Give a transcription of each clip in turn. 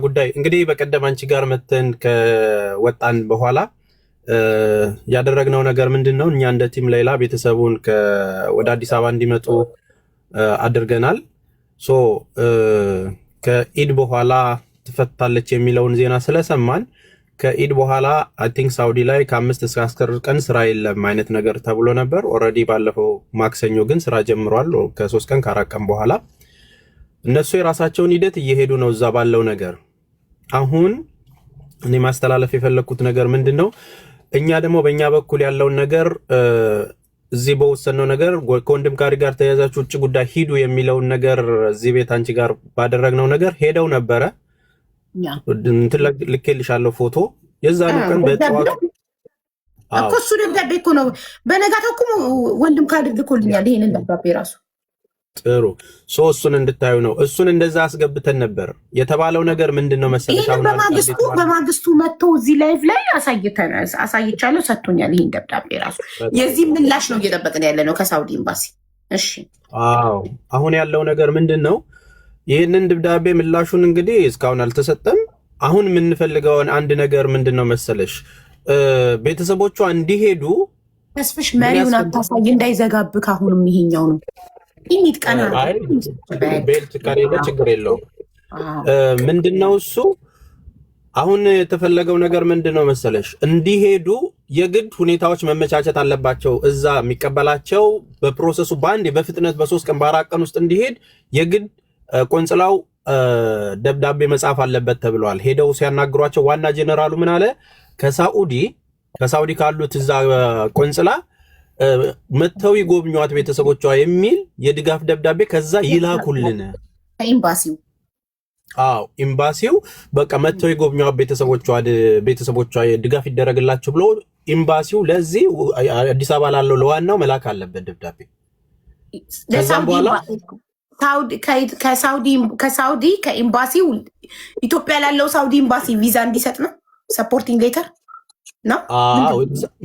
ጉዳይ እንግዲህ በቀደም አንቺ ጋር መተን ከወጣን በኋላ ያደረግነው ነገር ምንድነው? እኛ እንደ ቲም ሌላ ቤተሰቡን ወደ አዲስ አበባ እንዲመጡ አድርገናል። ሶ ከኢድ በኋላ ትፈታለች የሚለውን ዜና ስለሰማን ከኢድ በኋላ አይ ቲንክ ሳውዲ ላይ ከ5 እስከ 10 ቀን ስራ የለም አይነት ነገር ተብሎ ነበር። ኦልሬዲ ባለፈው ማክሰኞ ግን ስራ ጀምሯል። ከ3 ቀን ከ4 ቀን በኋላ እነሱ የራሳቸውን ሂደት እየሄዱ ነው እዛ ባለው ነገር። አሁን እኔ ማስተላለፍ የፈለኩት ነገር ምንድነው? እኛ ደግሞ በእኛ በኩል ያለውን ነገር እዚህ በወሰነው ነገር ከወንድም ጋር ተያዛችሁ ውጭ ጉዳይ ሂዱ የሚለውን ነገር እዚህ ቤት አንቺ ጋር ባደረግነው ነገር ሄደው ነበረ። እንትን ልኬልሻለሁ ፎቶ የዛኑ ቀን በጠዋት እኮ እሱ ደብዳቤ እኮ ነው። በነጋታው እኮ ወንድም ልኮልኛል ይሄንን ደብዳቤ ራሱ። ጥሩ እሱን እንድታዩ ነው። እሱን እንደዛ አስገብተን ነበር። የተባለው ነገር ምንድነው መሰለሽ? አሁን በማግስቱ መጥቶ እዚህ ላይቭ ላይ አሳይቻለሁ፣ ሰጥቶኛል ይሄን ደብዳቤ ራሱ። የዚህ ምላሽ ነው እየጠበቅን ያለ ነው ከሳውዲ ኤምባሲ። እሺ አዎ፣ አሁን ያለው ነገር ምንድነው? ይህንን ደብዳቤ ምላሹን እንግዲህ እስካሁን አልተሰጠም። አሁን የምንፈልገውን አንድ ነገር ምንድነው መሰለሽ? ቤተሰቦቿ እንዲሄዱ ተስፍሽ መሪውን አታሳይ እንዳይዘጋብክ። አሁንም ይሄኛው ነው ኢሚት ቀና ቤልት ከሌለ ችግር የለውም። ምንድነው እሱ አሁን የተፈለገው ነገር ምንድነው መሰለሽ? እንዲሄዱ የግድ ሁኔታዎች መመቻቸት አለባቸው። እዛ የሚቀበላቸው በፕሮሰሱ በአንዴ በፍጥነት በ3 ቀን በ4 ቀን ውስጥ እንዲሄድ የግድ ቆንጽላው ደብዳቤ መጻፍ አለበት ተብሏል። ሄደው ሲያናግሯቸው ዋና ጄኔራሉ ምን አለ? ከሳውዲ ካሉት እዛ ቆንጽላ መተው ይጎብኟት ቤተሰቦቿ የሚል የድጋፍ ደብዳቤ ከዛ ይላኩልን ኤምባሲው። አዎ ኤምባሲው በቃ መተው ይጎብኟት ቤተሰቦቿ ድጋፍ ይደረግላቸው ብሎ ኤምባሲው ለዚህ አዲስ አበባ ላለው ለዋናው መላክ አለበት ደብዳቤ። ከዛም በኋላ ከሳውዲ ከኤምባሲው ኢትዮጵያ ላለው ሳውዲ ኤምባሲ ቪዛ እንዲሰጥ ነው ሰፖርቲንግ ሌተር ነው።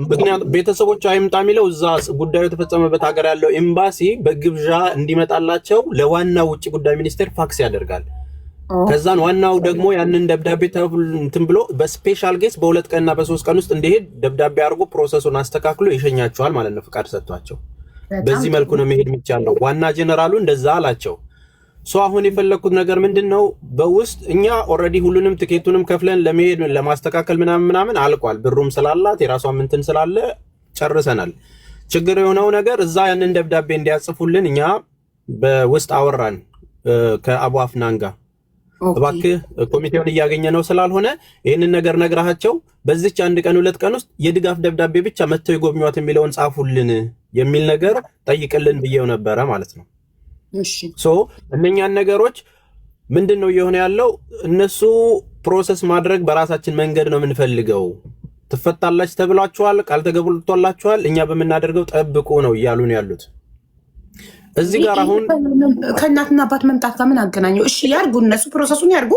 ምክንያቱም ቤተሰቦቿ አይምጣ የሚለው እዛ ጉዳዩ የተፈጸመበት ሀገር ያለው ኤምባሲ በግብዣ እንዲመጣላቸው ለዋናው ውጭ ጉዳይ ሚኒስቴር ፋክስ ያደርጋል። ከዛን ዋናው ደግሞ ያንን ደብዳቤ እንትን ብሎ በስፔሻል ጌስ በ2 ቀንና በ3 ቀን ውስጥ እንዲሄድ ደብዳቤ አድርጎ ፕሮሰሱን አስተካክሎ ይሸኛቸዋል ማለት ነው። ፍቃድ ሰጥቷቸው በዚህ መልኩ ነው መሄድ የሚቻለው። ዋና ጄኔራሉ እንደዛ አላቸው። አሁን የፈለኩት ነገር ምንድነው? በውስጥ እኛ ኦልሬዲ ሁሉንም ትኬቱንም ከፍለን ለመሄድ ለማስተካከል ምናምን አልቋል። ብሩም ስላላት የራሷም እንትን ስላለ ጨርሰናል። ችግር የሆነው ነገር እዛ ያንን ደብዳቤ እንዲያጽፉልን እኛ በውስጥ አወራን ከአቡ አፍናን ጋር። እባክህ ኮሚቴውን እያገኘ ነው ስላልሆነ ይህንን ነገር ነግራቸው በዚች 1 ቀን 2 ቀን ውስጥ የድጋፍ ደብዳቤ ብቻ መተው ይጎብኟት የሚለውን ጻፉልን የሚል ነገር ጠይቅልን ብዬው ነበረ ማለት ነው። እነኛን ነገሮች ምንድነው እየሆነ ያለው? እነሱ ፕሮሰስ ማድረግ በራሳችን መንገድ ነው የምንፈልገው። ትፈታላች ተብሏቸዋል፣ ቃል ተገብቶላቸዋል፣ እኛ በምናደርገው ጠብቁ ነው እያሉ ነው ያሉት። እዚህ ጋር አሁን ከእናትና አባት መምጣት ጋር ምን አገናኘው? እሺ ያርጉ፣ እነሱ ፕሮሰሱን ያርጉ።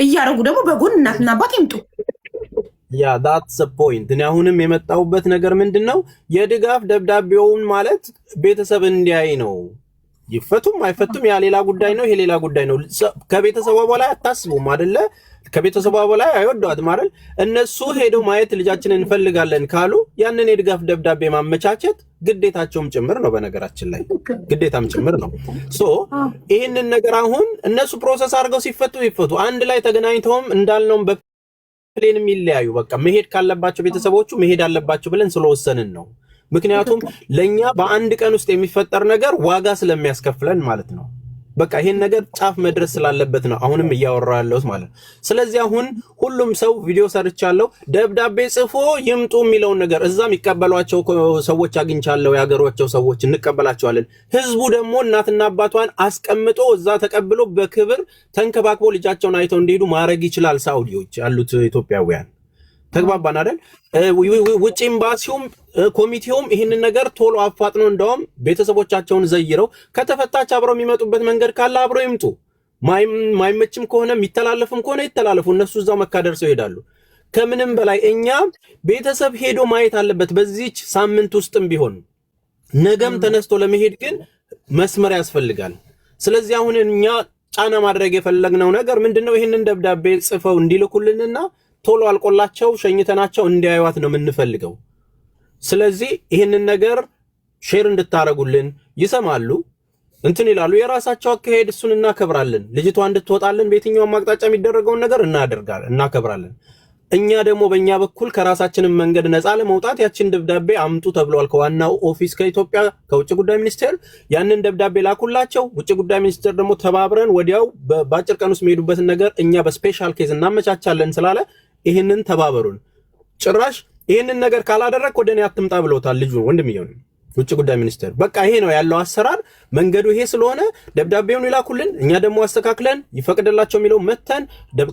እያረጉ ደግሞ በጎን እናትና አባት ይምጡ። ያ that's the point። እኔ አሁንም የመጣሁበት ነገር ምንድነው? የድጋፍ ደብዳቤውን ማለት ቤተሰብ እንዲያይ ነው። ይፈቱም አይፈቱም ያ ሌላ ጉዳይ ነው፣ ይሄ ሌላ ጉዳይ ነው። ከቤተሰቧ በላይ አታስቡም አይደለ? ከቤተሰቧ በላይ አይወዷትም አይደል? እነሱ ሄደው ማየት ልጃችንን እንፈልጋለን ካሉ ያንን የድጋፍ ደብዳቤ ማመቻቸት ግዴታቸውም ጭምር ነው። በነገራችን ላይ ግዴታም ጭምር ነው። ይህንን ነገር አሁን እነሱ ፕሮሰስ አድርገው ሲፈቱ ይፈቱ፣ አንድ ላይ ተገናኝተውም እንዳልነውም በፕሌንም ይለያዩ። በቃ መሄድ ካለባቸው ቤተሰቦቹ መሄድ አለባቸው ብለን ስለወሰንን ነው። ምክንያቱም ለኛ በ1 ቀን ውስጥ የሚፈጠር ነገር ዋጋ ስለሚያስከፍለን ማለት ነው። በቃ ይሄን ነገር ጫፍ መድረስ ስላለበት ነው አሁንም እያወራው ያለሁት ማለት ነው። ስለዚህ አሁን ሁሉም ሰው ቪዲዮ ሰርቻለሁ፣ ደብዳቤ ጽፎ ይምጡ የሚለውን ነገር እዛ የሚቀበሏቸው ሰዎች አግኝቻለሁ፣ ያገሯቸው ሰዎች እንቀበላቸዋለን። ህዝቡ ደግሞ እናትና አባቷን አስቀምጦ እዛ ተቀብሎ በክብር ተንከባክቦ ልጃቸውን አይተው እንዲሄዱ ማድረግ ይችላል። ሳውዲዎች ያሉት ኢትዮጵያውያን ተግባባን አይደል? ውጭ ኤምባሲውም ኮሚቴውም ይህንን ነገር ቶሎ አፋጥኖ እንደውም ቤተሰቦቻቸውን ዘይረው ከተፈታች አብረው የሚመጡበት መንገድ ካለ አብረው ይምጡ። ማይመችም ከሆነ የሚተላለፍም ከሆነ ይተላለፉ። እነሱ እዛው መካ ደርሰው ይሄዳሉ። ከምንም በላይ እኛ ቤተሰብ ሄዶ ማየት አለበት በዚህች ሳምንት ውስጥም ቢሆን። ነገም ተነስቶ ለመሄድ ግን መስመር ያስፈልጋል። ስለዚህ አሁን እኛ ጫና ማድረግ የፈለግነው ነገር ምንድነው? ይህንን ደብዳቤ ጽፈው እንዲልኩልንና ቶሎ አልቆላቸው ሸኝተናቸው እንዲያዩት ነው የምንፈልገው። ስለዚህ ይህንን ነገር ሼር እንድታረጉልን ይሰማሉ እንትን ይላሉ። የራሳቸው አካሄድ እሱን እናከብራለን። ልጅቷ እንድትወጣልን በየትኛውም አቅጣጫ የሚደረገውን ነገር እናከብራለን። እኛ ደግሞ በእኛ በኩል ከራሳችንን መንገድ ነፃ ለመውጣት ያችን ደብዳቤ አምጡ ተብሏል ከዋናው ኦፊስ ከኢትዮጵያ ከውጭ ጉዳይ ሚኒስቴር። ያንን ደብዳቤ ላኩላቸው። ውጭ ጉዳይ ሚኒስቴር ደግሞ ተባብረን ወዲያው በአጭር ቀን ውስጥ የሚሄዱበትን ነገር እኛ በስፔሻል ኬዝ እናመቻቻለን ስላለ ይህንን ተባበሩን። ጭራሽ ይህንን ነገር ካላደረግ ወደ እኔ አትምጣ ብለውታል ልጁ ወንድምየው ውጭ ጉዳይ ሚኒስቴር። በቃ ይሄ ነው ያለው አሰራር፣ መንገዱ ይሄ ስለሆነ ደብዳቤውን ይላኩልን፣ እኛ ደግሞ አስተካክለን ይፈቅድላቸው የሚለው መተን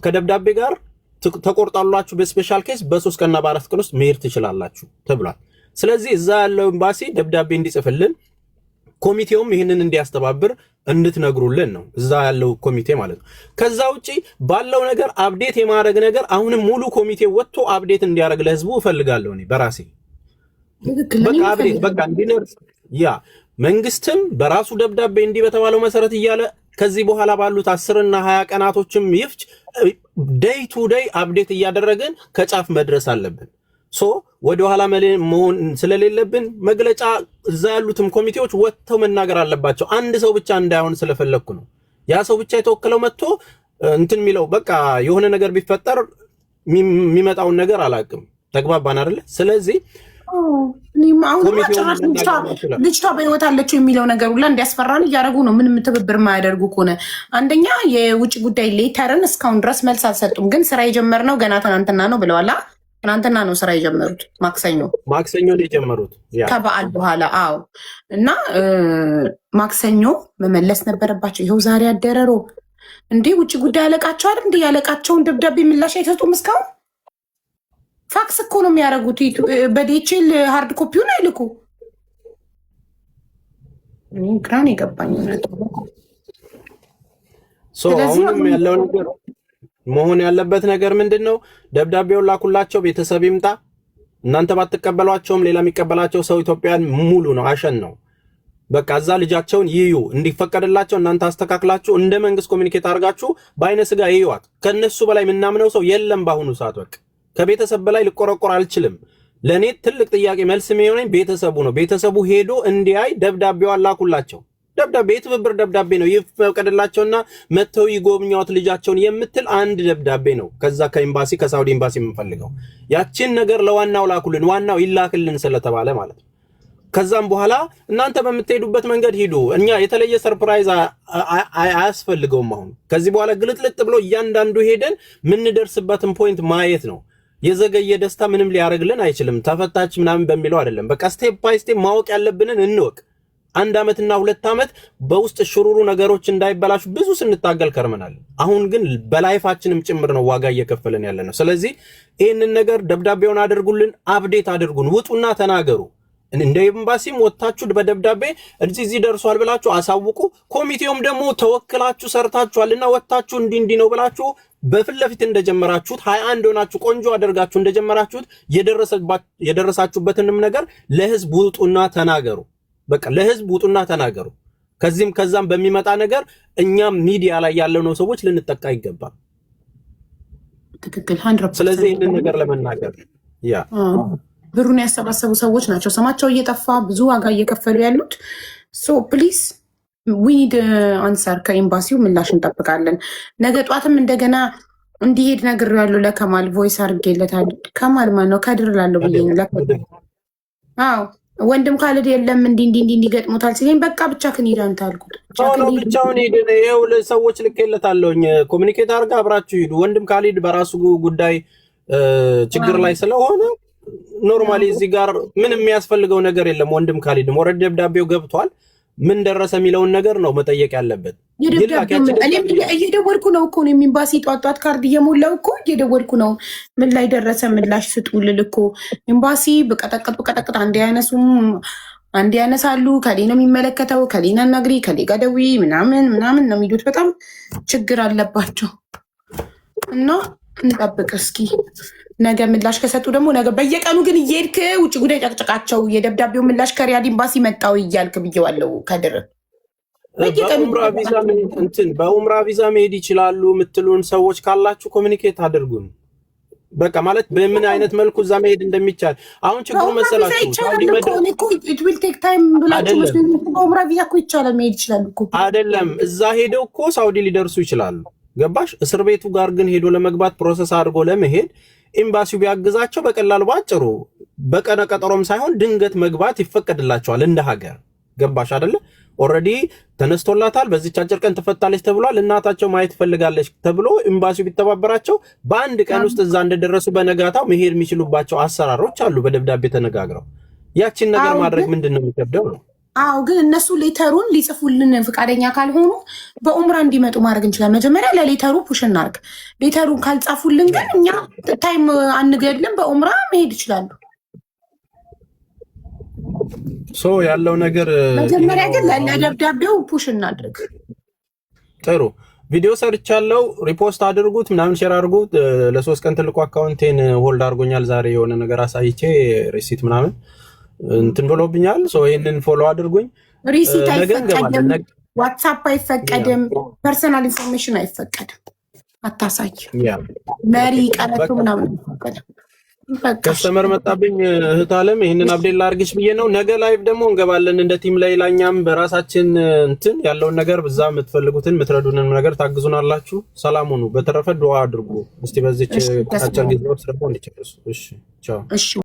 ከደብዳቤ ጋር ተቆርጣላችሁ በስፔሻል ኬስ በ3 ቀንና በ4 ቀን ውስጥ መሄድ ትችላላችሁ ተብሏል። ስለዚህ እዛ ያለው ኤምባሲ ደብዳቤ እንዲጽፍልን ኮሚቴውም ይህንን እንዲያስተባብር እንድትነግሩልን ነው፣ እዛ ያለው ኮሚቴ ማለት ነው። ከዛ ውጪ ባለው ነገር አፕዴት የማድረግ ነገር አሁንም ሙሉ ኮሚቴ ወጥቶ አፕዴት እንዲያደርግ ለህዝቡ እፈልጋለሁ እኔ በራሴ በቃ አፕዴት በቃ እንዲነርስ ያ መንግስትም በራሱ ደብዳቤ እንዲህ በተባለው መሰረት እያለ ከዚህ በኋላ ባሉት 10 እና 20 ቀናቶችም ይፍጭ ዴይ ቱ ዴይ አፕዴት እያደረግን ከጫፍ መድረስ አለብን። ወደ ኋላ መሆን ስለሌለብን መግለጫ እዛ ያሉትም ኮሚቴዎች ወጥተው መናገር አለባቸው። አንድ ሰው ብቻ እንዳይሆን ስለፈለኩ ነው። ያ ሰው ብቻ የተወከለው መጥቶ እንትን የሚለው በቃ የሆነ ነገር ቢፈጠር የሚመጣውን ነገር አላውቅም። ተግባባን አይደለ? ስለዚህ ልጅቷ በህይወት አለችው የሚለው ነገር ሁላ እንዲያስፈራን እያደረጉ ነው። ምንም ትብብር የማያደርጉ ከሆነ አንደኛ የውጭ ጉዳይ ሌተርን እስካሁን ድረስ መልስ አልሰጡም። ግን ስራ የጀመርነው ገና ትናንትና ነው ብለዋላ። ትናንትና ነው ስራ የጀመሩት፣ ማክሰኞ ነው የጀመሩት ከበዓል በኋላ። አዎ እና ማክሰኞ መመለስ ነበረባቸው። ይኸው ዛሬ አደረሮ እንዴ! ውጭ ጉዳይ ያለቃቸው አይደል እንዴ? ያለቃቸውን ደብዳቤ ምላሽ አይሰጡም እስካሁን። ፋክስ እኮ ነው የሚያደርጉት። በዲኤችኤል ሃርድ ኮፒውን አይልኩ። ግራን የገባኝ አሁንም ያለው ነገር መሆን ያለበት ነገር ምንድን ነው? ደብዳቤውን ላኩላቸው፣ ቤተሰብ ይምጣ። እናንተ ባትቀበሏቸውም ሌላ የሚቀበላቸው ሰው ኢትዮጵያን ሙሉ ነው፣ አሸን ነው። በቃ እዛ ልጃቸውን ይዩ እንዲፈቀድላቸው እናንተ አስተካክላችሁ እንደ መንግስት ኮሚኒኬት አድርጋችሁ በአይነ ስጋ ይዩዋት። ከነሱ በላይ የምናምነው ሰው የለም በአሁኑ ሰዓት። በቃ ከቤተሰብ በላይ ልቆረቆር አልችልም። ለእኔ ትልቅ ጥያቄ መልስ የሚሆነኝ ቤተሰቡ ነው። ቤተሰቡ ሄዶ እንዲያይ ደብዳቤዋን ላኩላቸው። ደብዳቤ የትብብር ደብዳቤ ነው። ይፈቀድላቸውና መተው ይጎብኛዎት ልጃቸውን የምትል አንድ ደብዳቤ ነው። ከዛ ከኤምባሲ ከሳውዲ ኤምባሲ የምንፈልገው ያችን ነገር ለዋናው ላኩልን፣ ዋናው ይላክልን ስለተባለ ማለት ነው። ከዛም በኋላ እናንተ በምትሄዱበት መንገድ ሂዱ። እኛ የተለየ ሰርፕራይዝ አያስፈልገውም። አሁን ከዚህ በኋላ ግልጥልጥ ብሎ እያንዳንዱ ሄደን ምንደርስበትን ፖይንት ማየት ነው። የዘገየ ደስታ ምንም ሊያደርግልን አይችልም። ተፈታች ምናምን በሚለው አይደለም። በቃ ስቴፕ ባይ ስቴፕ ማወቅ ያለብንን እንወቅ። 1 ዓመትና 2 ዓመት በውስጥ ሽሩሩ ነገሮች እንዳይበላሹ ብዙ ስንታገል ከርመናል። አሁን ግን በላይፋችንም ጭምር ነው ዋጋ እየከፈለን ያለ ነው። ስለዚህ ይህንን ነገር ደብዳቤውን አድርጉልን፣ አፕዴት አድርጉን፣ ውጡና ተናገሩ። እንደ ኤምባሲም ወጣችሁ በደብዳቤ እዚህ ደርሷል ብላችሁ አሳውቁ። ኮሚቴውም ደግሞ ተወክላችሁ ሰርታችኋልና ወጣችሁ እንዲህ ነው ብላችሁ በፊት ለፊት እንደጀመራችሁት 21 ሆናችሁ ቆንጆ አደርጋችሁ እንደጀመራችሁት የደረሳችሁበትንም ነገር ለህዝብ ውጡና ተናገሩ። በቃ ለህዝብ ውጡና ተናገሩ። ከዛም በሚመጣ ነገር እኛም ሚዲያ ላይ ያለነው ሰዎች ልንጠቃ ይገባል። ትክክል 100%። ስለዚህ ይህንን ነገር ለመናገር ብሩን ያሰባሰቡ ሰዎች ናቸው ስማቸው እየጠፋ ብዙ ዋጋ እየከፈሉ ያሉት። ሶ ፕሊዝ ዊ ኒድ አንሰር። ከኤምባሲው ምላሽ እንጠብቃለን። ነገ ጧትም እንደገና እንዲሄድ ነግሬያለሁ ለከማል ቮይስ አድርጌለታል። ከማል ማን ነው? ከድር ላለው ብዬ አዎ ወንድም ካልድ የለም እንዲገጥሞታል ሲለኝ በቃ ብቻ ክኒድ አንተ አልኩት። ብቻውን ሄድን። ይኸው ሰዎች ልኬለታለሁኝ። ኮሚኒኬት አድርጋ አብራችሁ ሂዱ። ወንድም ካልድ በራሱ ጉዳይ ችግር ላይ ስለሆነ ኖርማሊ እዚህ ጋር ምንም የሚያስፈልገው ነገር የለም። ወንድም ካልድ ወረድ ደብዳቤው ገብቷል። ምን ደረሰ የሚለውን ነገር ነው መጠየቅ ያለበት። እኔም እየደወልኩ ነው እኮ ነው ኤምባሲ ጧት ካርድ እየሞላው እኮ እየደወልኩ ነው። ምን ላይ ደረሰ ምላሽ ስጡ ልል እኮ ኤምባሲ በቀጠቅጥ አንዴ ያነሱም አንዴ ያነሳሉ። ከሌ ነው የሚመለከተው፣ ከሌና ነግሪ፣ ከሌ ጋር ደዊ ምናምን ነው የሚሉት። በጣም ችግር አለባቸው እና እንጠብቅ እስኪ ነገ ምላሽ ከሰጡ ደግሞ ነገ በየቀኑ ግን እየሄድክ ውጭ ጉዳይ ጨቅጨቃቸው። የደብዳቤው ምላሽ ከሪያድ ኤምባሲ መጣው እያልክ ብዬዋለው። ከድር በኡምራ ቪዛ መሄድ ይችላሉ የምትሉን ሰዎች ካላችሁ ኮሚኒኬት አድርጉን። በቃ ማለት በምን አይነት መልኩ እዛ መሄድ እንደሚቻል አሁን ችግሩ መሰላችሁ አይደለም። እዛ ሄደው እኮ ሳውዲ ሊደርሱ ይችላሉ። ገባሽ? እስር ቤቱ ጋር ግን ሄዶ ለመግባት ፕሮሰስ አድርጎ ለመሄድ ኤምባሲው ቢያግዛቸው በቀላሉ ባጭሩ በቀነ ቀጠሮም ሳይሆን ድንገት መግባት ይፈቀድላቸዋል እንደ ሀገር። ገባሽ አይደለ? ኦልሬዲ ተነስቶላታል፣ በዚች አጭር ቀን ትፈታለች ተብሏል። እናታቸው ማየት ፈልጋለች ተብሎ ኤምባሲው ቢተባበራቸው በአንድ ቀን ውስጥ እዛ እንደደረሱ በነጋታው መሄድ የሚችሉባቸው አሰራሮች አሉ፣ በደብዳቤ ተነጋግረው። ያቺን ነገር ማድረግ ምንድነው የሚከብደው ነው? አዎ፣ ግን እነሱ ሌተሩን ሊጽፉልን ፈቃደኛ ካልሆኑ በኡምራ እንዲመጡ ማድረግ እንችላለን። መጀመሪያ ለሌተሩ ፑሽ እናድርግ። ሌተሩን ካልጻፉልን ግን እኛ ታይም አንገድልም፣ በኡምራ መሄድ ይችላሉ። ያለው ነገር መጀመሪያ ግን ለደብዳቤው ፑሽ እናድርግ። ጥሩ ቪዲዮ ሰርቻለሁ፣ ሪፖስት አድርጉት፣ ምናምን ሼር አድርጉት። ለ3 ቀን ትልቁ አካውንቴን ሆልድ አድርጎኛል። ዛሬ የሆነ ነገር አሳይቼ ሪሲት ምናምን እንትን ብሎብኛል። ይሄንን ፎሎ አድርጉኝ። ሪሲት አይፈቀድም፣ ዋትስአፕ አይፈቀድም፣ ፐርሰናል ኢንፎርሜሽን አይፈቀድም። አታሳይ መሪ ቀለቱ ምናምን አይፈቀድም። ከስተመር መጣብኝ እህት አለም ይሄንን አብዴት ላርግሽ ብዬ ነው። ነገ ላይቭ ደግሞ እንገባለን እንደ ቲም ላይ ላኛም በራሳችን እንትን ያለውን ነገር በዛ የምትፈልጉትን የምትረዱንን ነገር ታግዙናላችሁ። ሰላም ሁኑ። በተረፈ ዱዓ አድርጉ እስቲ በዚች አጭር ጊዜ ውስጥ እንዲጨርሱ። እሺ ቻው።